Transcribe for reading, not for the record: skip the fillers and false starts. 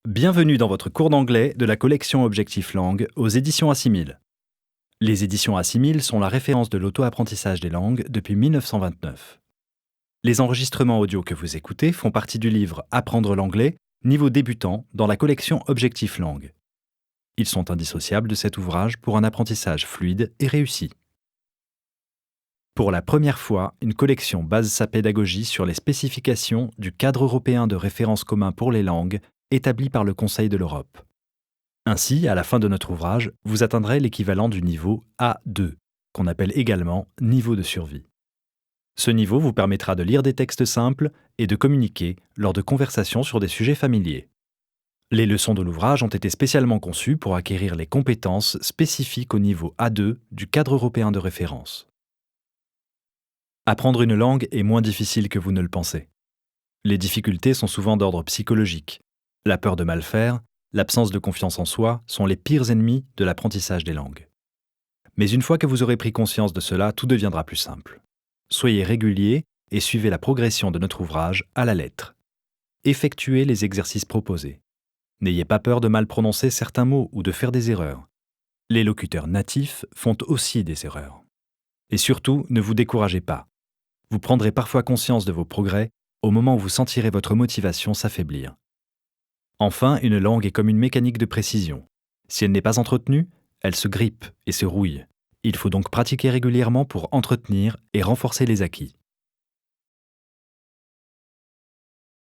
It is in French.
Bienvenue dans votre cours d'anglais de la collection Objectif Langue aux éditions A6000. Les éditions A6000 sont la référence de l'auto-apprentissage des langues depuis 1929. Les enregistrements audio que vous écoutez font partie du livre Apprendre l'anglais, niveau débutant, dans la collection Objectif Langue. Ils sont indissociables de cet ouvrage pour un apprentissage fluide et réussi. Pour la première fois, une collection base sa pédagogie sur les spécifications du cadre européen de référence commun pour les langues établi par le Conseil de l'Europe. Ainsi, à la fin de notre ouvrage, vous atteindrez l'équivalent du niveau A2, qu'on appelle également niveau de survie. Ce niveau vous permettra de lire des textes simples et de communiquer lors de conversations sur des sujets familiers. Les leçons de l'ouvrage ont été spécialement conçues pour acquérir les compétences spécifiques au niveau A2 du cadre européen de référence. Apprendre une langue est moins difficile que vous ne le pensez. Les difficultés sont souvent d'ordre psychologique. La peur de mal faire, l'absence de confiance en soi sont les pires ennemis de l'apprentissage des langues. Mais une fois que vous aurez pris conscience de cela, tout deviendra plus simple. Soyez réguliers et suivez la progression de notre ouvrage à la lettre. Effectuez les exercices proposés. N'ayez pas peur de mal prononcer certains mots ou de faire des erreurs. Les locuteurs natifs font aussi des erreurs. Et surtout, ne vous découragez pas. Vous prendrez parfois conscience de vos progrès au moment où vous sentirez votre motivation s'affaiblir. Enfin, une langue est comme une mécanique de précision. Si elle n'est pas entretenue, elle se grippe et se rouille. Il faut donc pratiquer régulièrement pour entretenir et renforcer les acquis.